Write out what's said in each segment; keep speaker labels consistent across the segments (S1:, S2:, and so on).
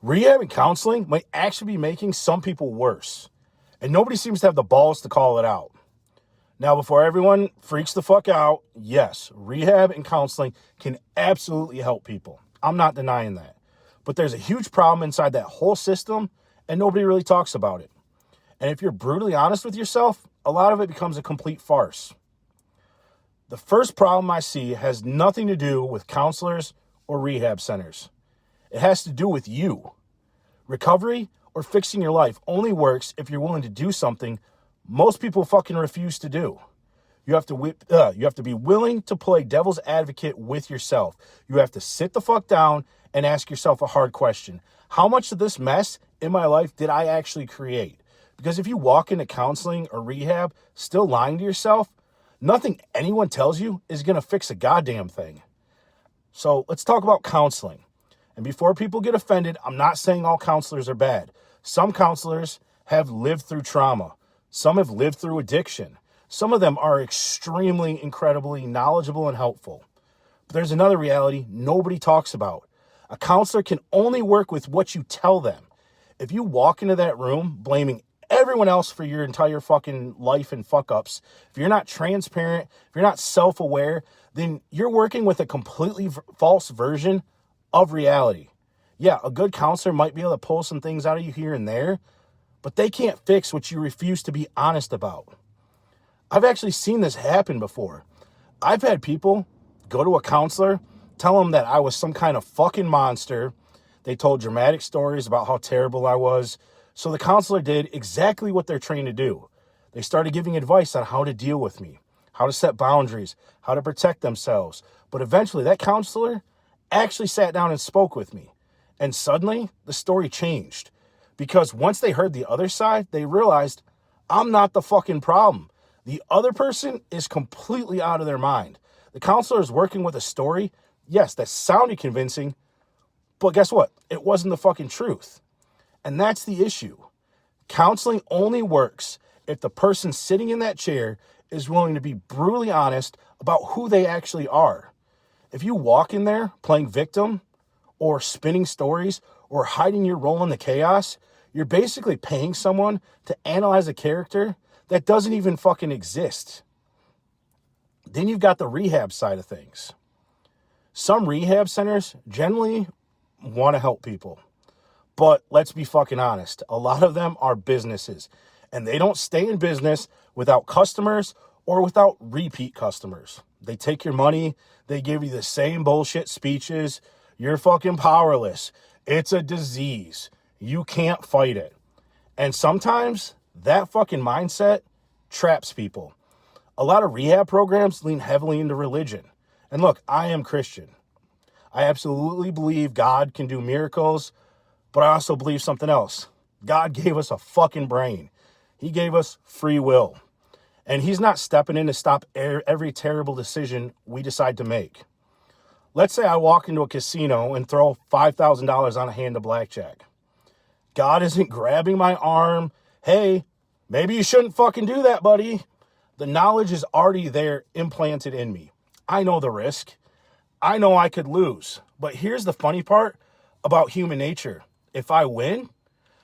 S1: Rehab and counseling might actually be making some people worse, and nobody seems to have the balls to call it out. Now, before everyone freaks the fuck out, yes, rehab and counseling can absolutely help people. I'm not denying that. But there's a huge problem inside that whole system, and nobody really talks about it. And if you're brutally honest with yourself, a lot of it becomes a complete farce. The first problem I see has nothing to do with counselors or rehab centers. It has to do with you. Recovery or fixing your life only works if you're willing to do something most people fucking refuse to do. You have to be willing to play devil's advocate with yourself. You have to sit the fuck down and ask yourself a hard question. How much of this mess in my life did I actually create? Because if you walk into counseling or rehab still lying to yourself, nothing anyone tells you is going to fix a goddamn thing. So let's talk about counseling. And before people get offended, I'm not saying all counselors are bad. Some counselors have lived through trauma. Some have lived through addiction. Some of them are extremely, incredibly knowledgeable and helpful. But there's another reality nobody talks about. A counselor can only work with what you tell them. If you walk into that room blaming everyone else for your entire fucking life and fuck-ups, if you're not transparent, if you're not self-aware, then you're working with a completely false version of reality. Yeah, a good counselor might be able to pull some things out of you here and there, but they can't fix what you refuse to be honest about. I've actually seen this happen before. I've had people go to a counselor, tell them that I was some kind of fucking monster. They told dramatic stories about how terrible I was. So the counselor did exactly what they're trained to do. They started giving advice on how to deal with me, how to set boundaries, how to protect themselves. But eventually that counselor actually sat down and spoke with me. And suddenly the story changed. Because once they heard the other side, they realized I'm not the fucking problem. The other person is completely out of their mind. The counselor is working with a story, yes, that sounded convincing, but guess what? It wasn't the fucking truth. And that's the issue. Counseling only works if the person sitting in that chair is willing to be brutally honest about who they actually are. If you walk in there playing victim or spinning stories or hiding your role in the chaos, you're basically paying someone to analyze a character that doesn't even fucking exist. Then you've got the rehab side of things. Some rehab centers generally want to help people. But let's be fucking honest. A lot of them are businesses. And they don't stay in business without customers or without repeat customers. They take your money. They give you the same bullshit speeches. You're fucking powerless. It's a disease. You can't fight it. And sometimes that fucking mindset traps people. A lot of rehab programs lean heavily into religion. And look, I am Christian. I absolutely believe God can do miracles, but I also believe something else. God gave us a fucking brain. He gave us free will. And he's not stepping in to stop every terrible decision we decide to make. Let's say I walk into a casino and throw $5,000 on a hand of blackjack. God isn't grabbing my arm. Hey, maybe you shouldn't fucking do that, buddy. The knowledge is already there, implanted in me. I know the risk. I know I could lose. But here's the funny part about human nature. If I win,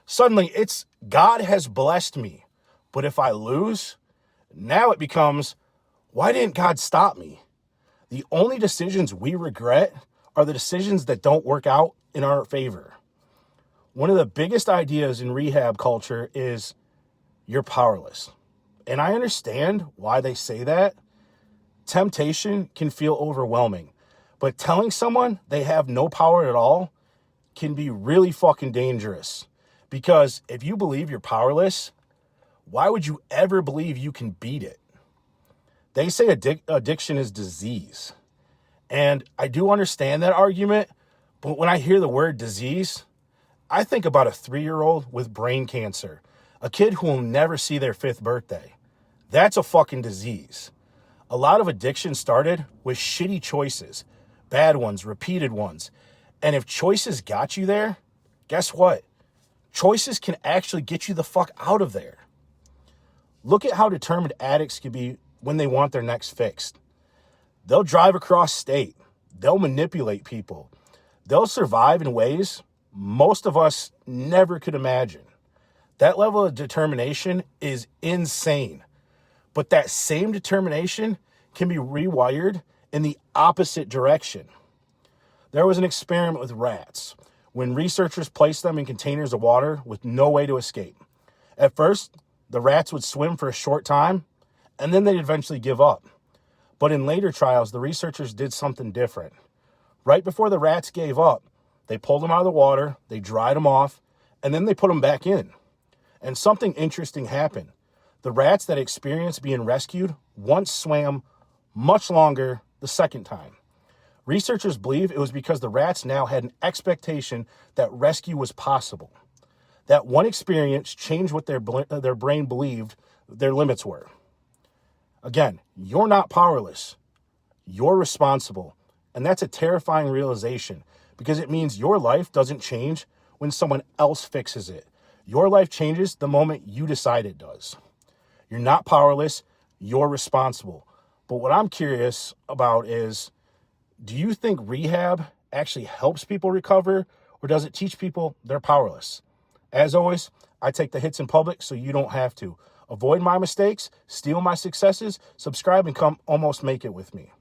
S1: suddenly it's God has blessed me. But if I lose, now it becomes, why didn't God stop me? The only decisions we regret are the decisions that don't work out in our favor. One of the biggest ideas in rehab culture is you're powerless. And I understand why they say that. Temptation can feel overwhelming. But telling someone they have no power at all can be really fucking dangerous. Because if you believe you're powerless, why would you ever believe you can beat it? They say addiction is disease. And I do understand that argument, but when I hear the word disease, I think about a 3-year-old with brain cancer, a kid who will never see their 5th birthday. That's a fucking disease. A lot of addiction started with shitty choices, bad ones, repeated ones. And if choices got you there, guess what? Choices can actually get you the fuck out of there. Look at how determined addicts can be when they want their next fix. They'll drive across state. They'll manipulate people. They'll survive in ways most of us never could imagine. That level of determination is insane. But that same determination can be rewired in the opposite direction. There was an experiment with rats when researchers placed them in containers of water with no way to escape. At first, the rats would swim for a short time, and then they'd eventually give up. But in later trials, the researchers did something different. Right before the rats gave up, they pulled them out of the water, they dried them off, and then they put them back in. And something interesting happened. The rats that experienced being rescued once swam much longer the second time. Researchers believe it was because the rats now had an expectation that rescue was possible. That one experience changed what their brain believed their limits were. Again, you're not powerless. You're responsible. And that's a terrifying realization because it means your life doesn't change when someone else fixes it. Your life changes the moment you decide it does. You're not powerless. You're responsible. But what I'm curious about is, do you think rehab actually helps people recover, or does it teach people they're powerless? As always, I take the hits in public so you don't have to. Avoid my mistakes, steal my successes, subscribe, and come almost make it with me.